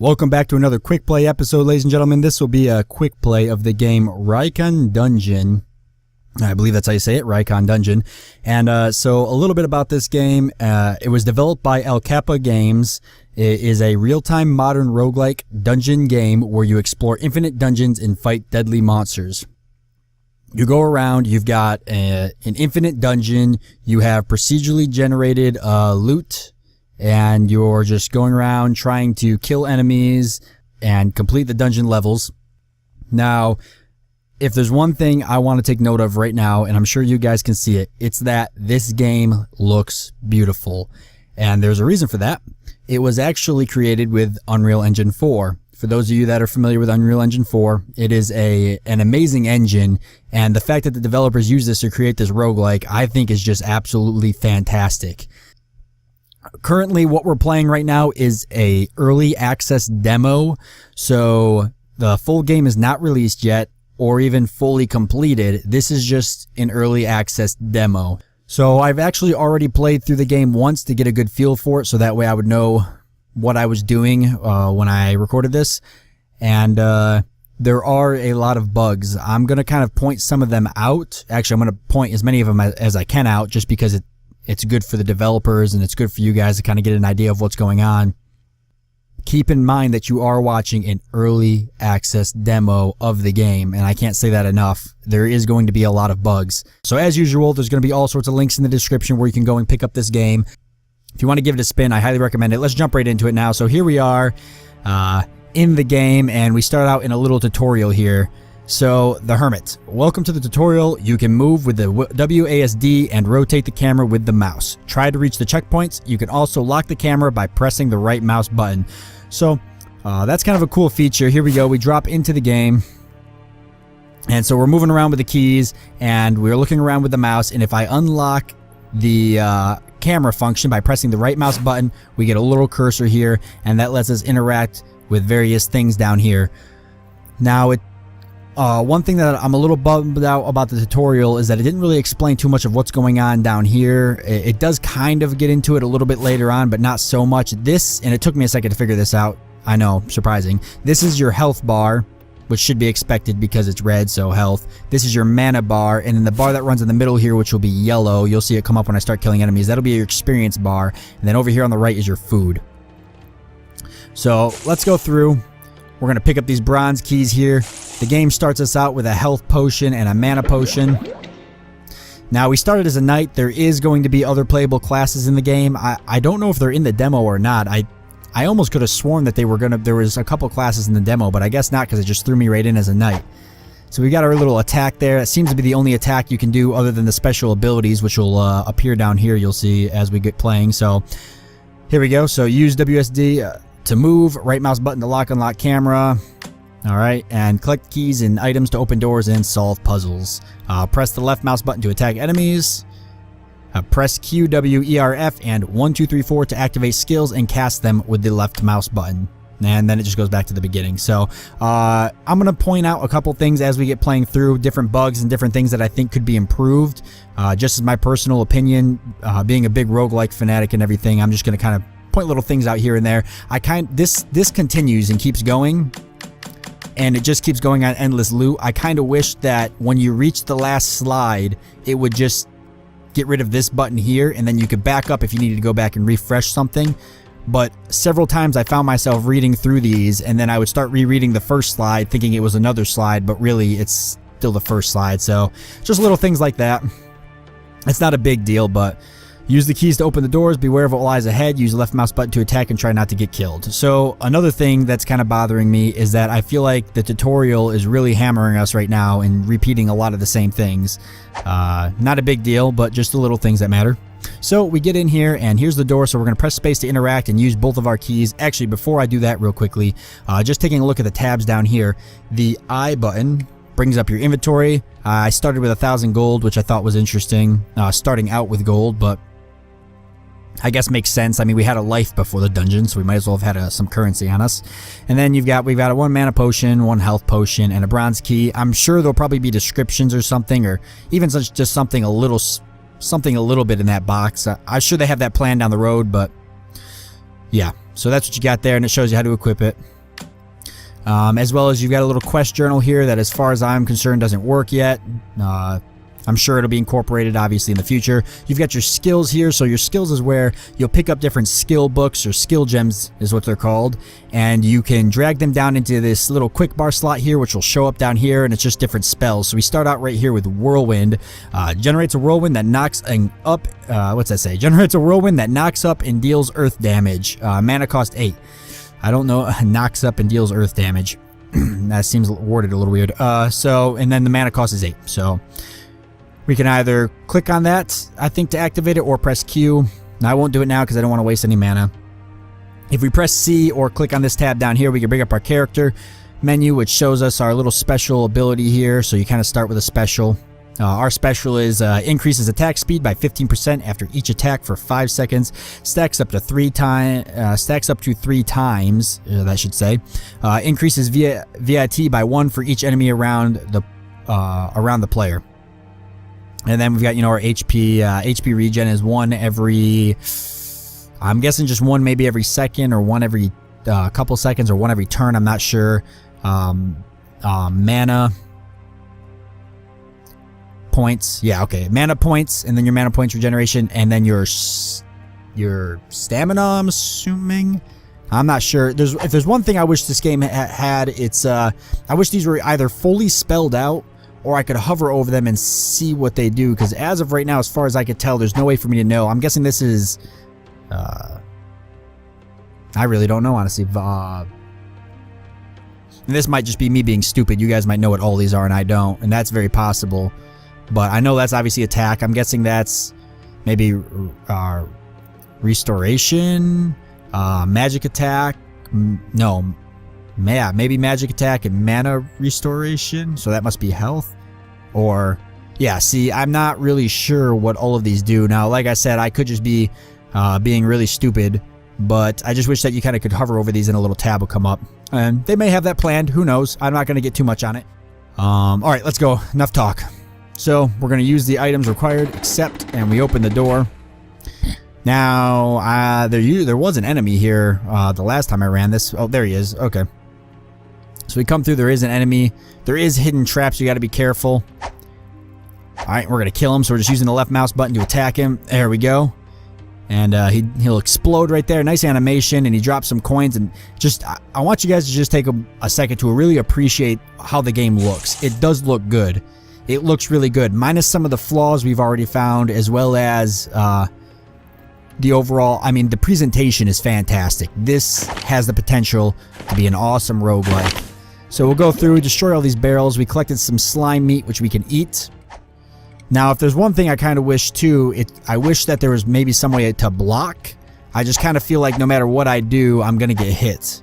Welcome back to another quick play episode, ladies and gentlemen. This will be a quick play of the game Reikon Dungeon. I believe that's how you say it, Reikon Dungeon. And so a little bit about this game. It was developed by Alcapa Games. It is a real-time modern roguelike dungeon game where you explore infinite dungeons and fight deadly monsters. You go around, you've got an infinite dungeon, you have procedurally generated loot, and you're just going around trying to kill enemies and complete the dungeon levels. Now, if there's one thing I want to take note of right now, and I'm sure you guys can see it, it's that this game looks beautiful. And there's a reason for that. It was actually created with Unreal Engine 4. For those of you that are familiar with Unreal Engine 4, it is an amazing engine, and the fact that the developers use this to create this roguelike, I think is just absolutely fantastic. Currently, what we're playing right now is a early access demo, so the full game is not released yet or even fully completed. This is just an early access demo. So I've actually already played through the game once to get a good feel for it, so that way I would know what I was doing when I recorded this. And there are a lot of bugs. I'm going to kind of point some of them out. Actually, I'm going to point as many of them as I can out, just because it's good for the developers and it's good for you guys to kind of get an idea of what's going on. Keep in mind that you are watching an early access demo of the game, and I can't say that enough. There is going to be a lot of bugs. So as usual, there's going to be all sorts of links in the description where you can go and pick up this game. If you want to give it a spin, I highly recommend it. Let's jump right into it now. So here we are in the game, and we start out in a little tutorial here. So, the Hermit. Welcome to the tutorial. You can move with the WASD and rotate the camera with the mouse. Try to reach the checkpoints. You can also lock the camera by pressing the right mouse button. So, that's kind of a cool feature. Here we go. We drop into the game. And so we're moving around with the keys, and we're looking around with the mouse, and if I unlock the camera function by pressing the right mouse button, we get a little cursor here, and that lets us interact with various things down here. Now, one thing that I'm a little bummed out about the tutorial is that it didn't really explain too much of what's going on down here. It does kind of get into it a little bit later on, but not so much. This, and it took me a second to figure this out. I know, surprising. This is your health bar, which should be expected because it's red, so health. This is your mana bar, and then the bar that runs in the middle here, which will be yellow, you'll see it come up when I start killing enemies. That'll be your experience bar, and then over here on the right is your food. So let's go through. We're going to pick up these bronze keys here. The game starts us out with a health potion and a mana potion. Now, we started as a knight. There is going to be other playable classes in the game. I don't know if they're in the demo or not. I almost could have sworn that there was a couple classes in the demo, but I guess not, because it just threw me right in as a knight. So we got our little attack there. It seems to be the only attack you can do other than the special abilities, which will appear down here, you'll see as we get playing. So here we go. So use WSD to move, right mouse button to unlock camera. Alright, and collect keys and items to open doors and solve puzzles. Press the left mouse button to attack enemies. Press Q, W, E, R, F, and 1, 2, 3, 4 to activate skills and cast them with the left mouse button. And then it just goes back to the beginning. So, I'm going to point out a couple things as we get playing through, different bugs and different things that I think could be improved. Just as my personal opinion, being a big roguelike fanatic and everything, I'm just going to kind of point little things out here and there. This continues and keeps going, and it just keeps going on endless loop. I kind of wish that when you reach the last slide, it would just get rid of this button here, and then you could back up if you needed to go back and refresh something. But several times I found myself reading through these, and then I would start rereading the first slide thinking it was another slide, but really it's still the first slide. So just little things like that. It's not a big deal, but use the keys to open the doors, beware of what lies ahead, use the left mouse button to attack, and try not to get killed. So another thing that's kind of bothering me is that I feel like the tutorial is really hammering us right now and repeating a lot of the same things. Not a big deal, but just the little things that matter. So we get in here, and here's the door, so we're going to press space to interact and use both of our keys. Actually, before I do that real quickly, just taking a look at the tabs down here, the I button brings up your inventory. I started with 1,000 gold, which I thought was interesting, starting out with gold, but I guess makes sense. I mean, we had a life before the dungeon, so we might as well have had some currency on us. And then we've got a 1 mana potion, 1 health potion, and a bronze key. I'm sure there'll probably be descriptions or something, or even just something a little bit in that box. I'm sure they have that plan down the road, but yeah. So that's what you got there, and it shows you how to equip it. As well as you've got a little quest journal here that, as far as I'm concerned, doesn't work yet. I'm sure it'll be incorporated, obviously, in the future. You've got your skills here. So your skills is where you'll pick up different skill books, or skill gems is what they're called. And you can drag them down into this little quick bar slot here, which will show up down here, and it's just different spells. So we start out right here with Whirlwind. Generates a whirlwind that knocks up, what's that say? Generates a whirlwind that knocks up and deals earth damage. Mana cost 8. I don't know, knocks up and deals earth damage. That seems worded a little weird. And then the mana cost is 8. So we can either click on that, I think, to activate it, or press Q. Now, I won't do it now because I don't want to waste any mana. If we press C or click on this tab down here, we can bring up our character menu, which shows us our little special ability here. So you kind of start with a special. Our special is increases attack speed by 15% after each attack for 5 seconds. Stacks up to 3 times. That should say. Increases VIT by 1 for each enemy around the player. And then we've got, our HP. HP regen is 1 every. I'm guessing just 1 maybe every second, or 1 every couple seconds, or 1 every turn. I'm not sure. Mana points. Yeah, okay. Mana points, and then your mana points regeneration, and then your stamina, I'm assuming. I'm not sure. If there's one thing I wish this game had, it's I wish these were either fully spelled out, or I could hover over them and see what they do, because as of right now, as far as I could tell, there's no way for me to know. I'm guessing this is I really don't know, honestly. And this might just be me being stupid. You guys might know what all these are and I don't, and that's very possible. But I know that's obviously attack. I'm guessing that's maybe restoration, magic attack. No, yeah, maybe magic attack and mana restoration. So that must be health. Or, yeah, see, I'm not really sure what all of these do. Now, like I said, I could just be being really stupid. But I just wish that you kind of could hover over these and a little tab will come up. And they may have that planned. Who knows? I'm not going to get too much on it. Alright, let's go. Enough talk. So, we're going to use the items required, accept, and we open the door. Now, there was an enemy here the last time I ran this. Oh, there he is. Okay. So we come through, there is an enemy. There is hidden traps, you got to be careful. Alright, we're going to kill him, so we're just using the left mouse button to attack him. There we go. And he'll explode right there. Nice animation, and he drops some coins. And just, I want you guys to just take a second to really appreciate how the game looks. It does look good. It looks really good, minus some of the flaws we've already found, as well as the overall, I mean, the presentation is fantastic. This has the potential to be an awesome roguelike. So we'll go through, destroy all these barrels. We collected some slime meat, which we can eat. Now, if there's one thing I kind of wish too, I wish that there was maybe some way to block. I just kind of feel like no matter what I do, I'm going to get hit.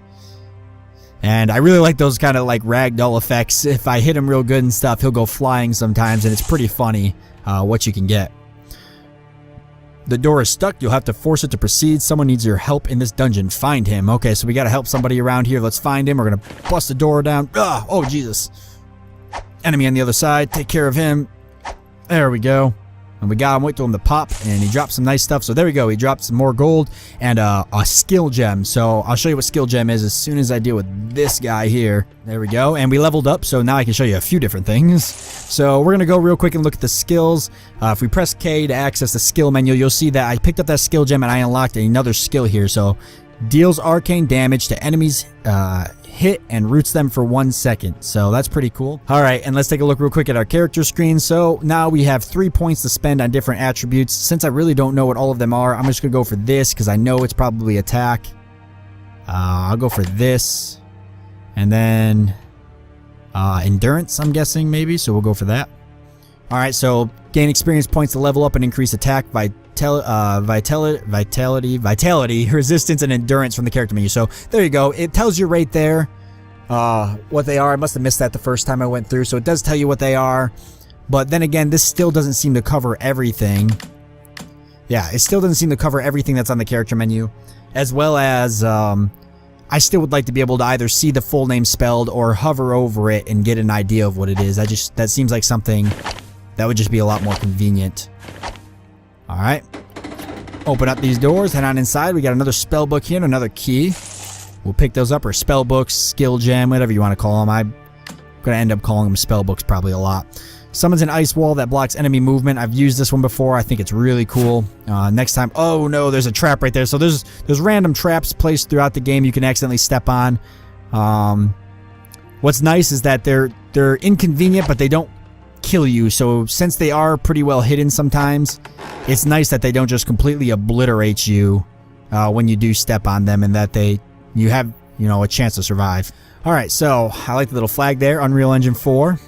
And I really like those kind of like ragdoll effects. If I hit him real good and stuff, he'll go flying sometimes, and it's pretty funny what you can get. The door is stuck. You'll have to force it to proceed. Someone needs your help in this dungeon. Find him. Okay, so we got to help somebody around here. Let's find him. We're going to bust the door down. Oh, Jesus. Enemy on the other side. Take care of him. There we go. And we got him. Wait till him to pop. And he dropped some nice stuff. So there we go. He dropped some more gold and a skill gem. So I'll show you what skill gem is as soon as I deal with this guy here. There we go. And we leveled up. So now I can show you a few different things. So we're going to go real quick and look at the skills. If we press K to access the skill menu, you'll see that I picked up that skill gem and I unlocked another skill here. So deals arcane damage to enemies hit and roots them for 1 second. So that's pretty cool. Alright, and let's take a look real quick at our character screen. So now we have 3 points to spend on different attributes. Since I really don't know what all of them are, I'm just going to go for this because I know it's probably attack. I'll go for this. And then endurance, I'm guessing maybe. So we'll go for that. Alright, so gain experience points to level up and increase attack, vitality, resistance, and endurance from the character menu. So there you go. It tells you right there what they are. I must have missed that the first time I went through. So it does tell you what they are. But then again, this still doesn't seem to cover everything. Yeah, it still doesn't seem to cover everything that's on the character menu. As well as, I still would like to be able to either see the full name spelled or hover over it and get an idea of what it is. That seems like something that would just be a lot more convenient. Alright. Open up these doors, head on inside. We got another spell book here and another key. We'll pick those up, or spell books, skill gem, whatever you want to call them. I'm going to end up calling them spell books probably a lot. Summons an ice wall that blocks enemy movement. I've used this one before. I think it's really cool. Next time, oh no, there's a trap right there. So there's random traps placed throughout the game you can accidentally step on. What's nice is that they're inconvenient, but they don't kill you. So since they are pretty well hidden sometimes, it's nice that they don't just completely obliterate you when you do step on them, and that you have, a chance to survive. All right, so I like the little flag there, Unreal Engine 4.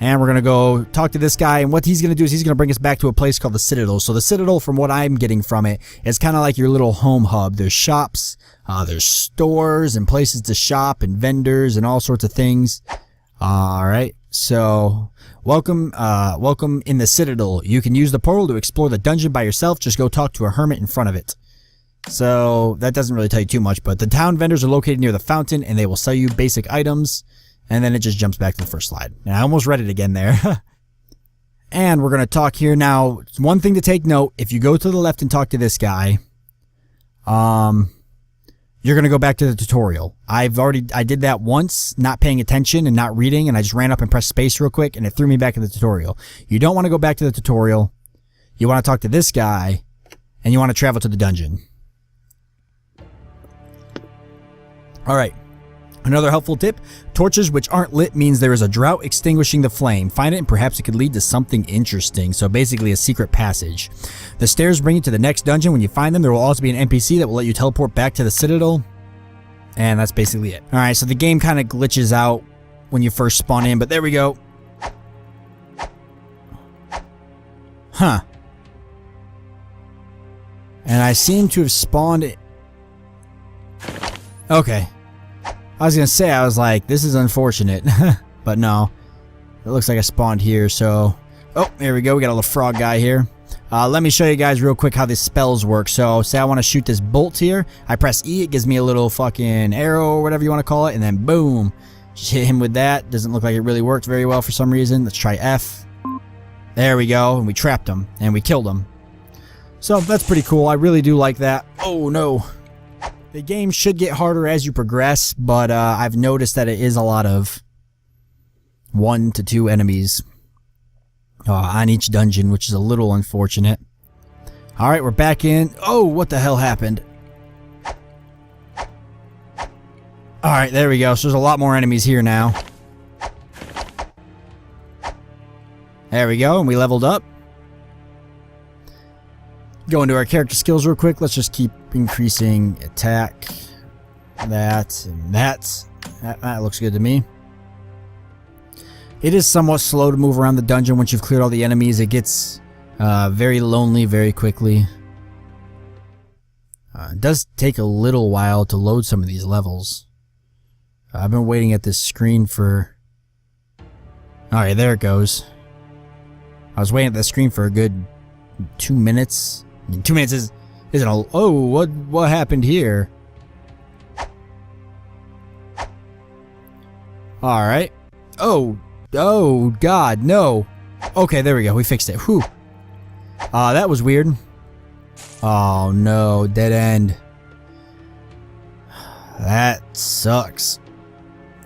And we're going to go talk to this guy, and what he's going to do is he's going to bring us back to a place called the Citadel. So the Citadel, from what I'm getting from it, is kind of like your little home hub. There's shops, there's stores and places to shop and vendors and all sorts of things. All right, so welcome in the Citadel. You can use the portal to explore the dungeon by yourself. Just go talk to a hermit in front of it. So that doesn't really tell you too much, but the town vendors are located near the fountain, and they will sell you basic items. And then it just jumps back to the first slide. And I almost read it again there. And we're going to talk here now. One thing to take note, if you go to the left and talk to this guy, you're going to go back to the tutorial. I did that once, not paying attention and not reading, and I just ran up and pressed space real quick, and it threw me back in the tutorial. You don't want to go back to the tutorial. You want to talk to this guy, and you want to travel to the dungeon. Alright. Another helpful tip, torches which aren't lit means there is a drought extinguishing the flame. Find it and perhaps it could lead to something interesting. So basically a secret passage. The stairs bring you to the next dungeon. When you find them, there will also be an NPC that will let you teleport back to the Citadel. And that's basically it. Alright, so the game kind of glitches out when you first spawn in, but there we go. Huh. And I seem to have spawned it. Okay. I was going to say, I was like, this is unfortunate. But no. It looks like I spawned here, so... Oh, there we go. We got a little frog guy here. Let me show you guys real quick how these spells work. So, say I want to shoot this bolt here. I press E. It gives me a little fucking arrow or whatever you want to call it. And then, boom. Just hit him with that. Doesn't look like it really worked very well for some reason. Let's try F. There we go. And we trapped him. And we killed him. So, that's pretty cool. I really do like that. Oh, no. The game should get harder as you progress, but I've noticed that it is a lot of 1 to 2 enemies on each dungeon, which is a little unfortunate. Alright, we're back in. Oh, what the hell happened? Alright, there we go. So there's a lot more enemies here now. There we go, and we leveled up. Go into our character skills real quick. Let's just keep increasing attack. That and that. That looks good to me. It is somewhat slow to move around the dungeon once you've cleared all the enemies. It gets very lonely very quickly. It does take a little while to load some of these levels. I've been waiting at this screen for... Alright, there it goes. I was waiting at the screen for a good 2 minutes. 2 minutes isn't a... Oh, what happened here? Alright. Oh, God, no. Okay, there we go. We fixed it. Whew. That was weird. Oh, no. Dead end. That sucks.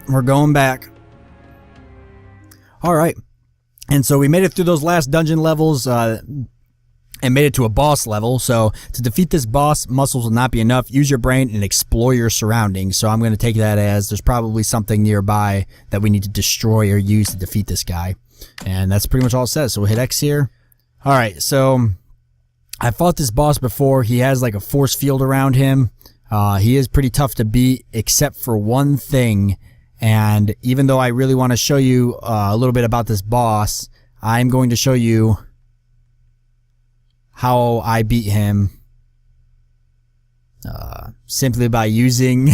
We're going back. Alright. And so we made it through those last dungeon levels, and made it to a boss level. So to defeat this boss, muscles will not be enough. Use your brain and explore your surroundings. So I'm going to take that as there's probably something nearby that we need to destroy or use to defeat this guy. And that's pretty much all it says. So we'll hit X here. Alright, so I fought this boss before. He has like a force field around him. He is pretty tough to beat except for one thing. And even though I really want to show you a little bit about this boss, I'm going to show you how I beat him simply by using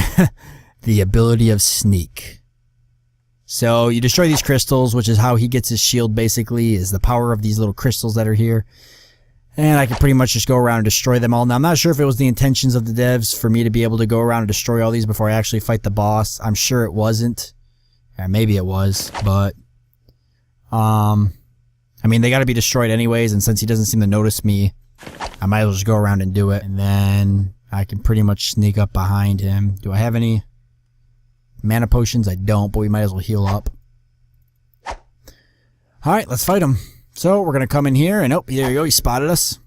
the ability of sneak. So you destroy these crystals, which is how he gets his shield basically, is the power of these little crystals that are here. And I can pretty much just go around and destroy them all. Now I'm not sure if it was the intentions of the devs for me to be able to go around and destroy all these before I actually fight the boss. I'm sure it wasn't. Or maybe it was, but I mean, they got to be destroyed anyways, and since he doesn't seem to notice me I might as well just go around and do it. And then I can pretty much sneak up behind him. Do I have any mana potions? I don't, but we might as well heal up. Alright, let's fight him. So we're going to come in here and, oh, there you go, he spotted us.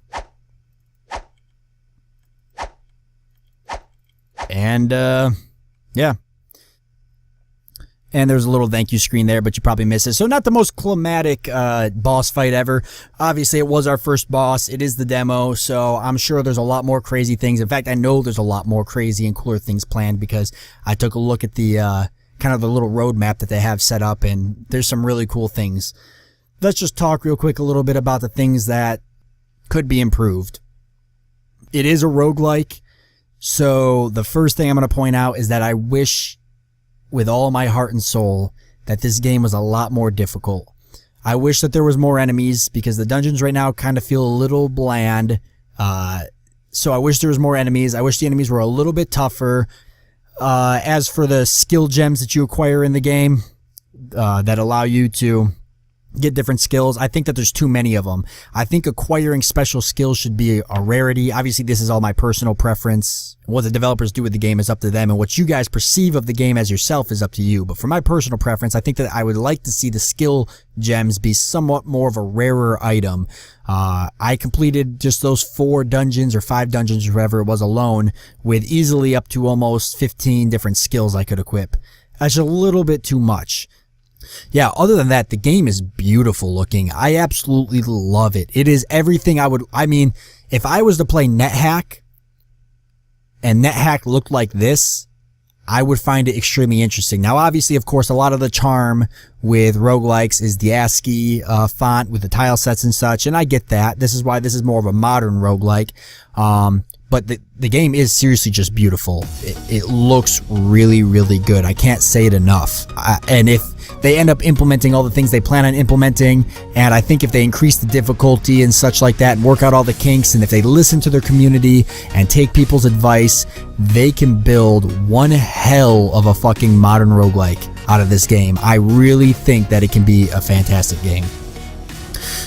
And, yeah. And there's a little thank you screen there, but you probably missed it. So not the most climatic boss fight ever. Obviously, it was our first boss. It is the demo, so I'm sure there's a lot more crazy things. In fact, I know there's a lot more crazy and cooler things planned because I took a look at the kind of the little roadmap that they have set up, and there's some really cool things. Let's just talk real quick a little bit about the things that could be improved. It is a roguelike, so the first thing I'm going to point out is that I wish with all my heart and soul that this game was a lot more difficult. I wish that there was more enemies because the dungeons right now kind of feel a little bland. So I wish there was more enemies. I wish the enemies were a little bit tougher. As for the skill gems that you acquire in the game that allow you to get different skills, I think that there's too many of them. I think acquiring special skills should be a rarity. Obviously, this is all my personal preference. What the developers do with the game is up to them, and what you guys perceive of the game as yourself is up to you. But for my personal preference, I think that I would like to see the skill gems be somewhat more of a rarer item. I completed just those 4 dungeons or 5 dungeons or whatever it was alone with easily up to almost 15 different skills I could equip. That's a little bit too much. Yeah, other than that, the game is beautiful looking. I absolutely love it. It is everything I mean, if I was to play NetHack and NetHack looked like this, I would find it extremely interesting. Now, obviously, of course, a lot of the charm with roguelikes is the ASCII font with the tile sets and such, and I get that. This is why this is more of a modern roguelike. But the game is seriously just beautiful. It looks really, really good. I can't say it enough. And if they end up implementing all the things they plan on implementing, and I think if they increase the difficulty and such like that and work out all the kinks, and if they listen to their community and take people's advice, they can build one hell of a fucking modern roguelike out of this game. I really think that it can be a fantastic game.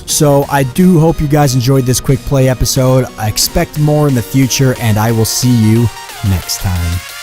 So I do hope you guys enjoyed this quick play episode. I expect more in the future, and I will see you next time.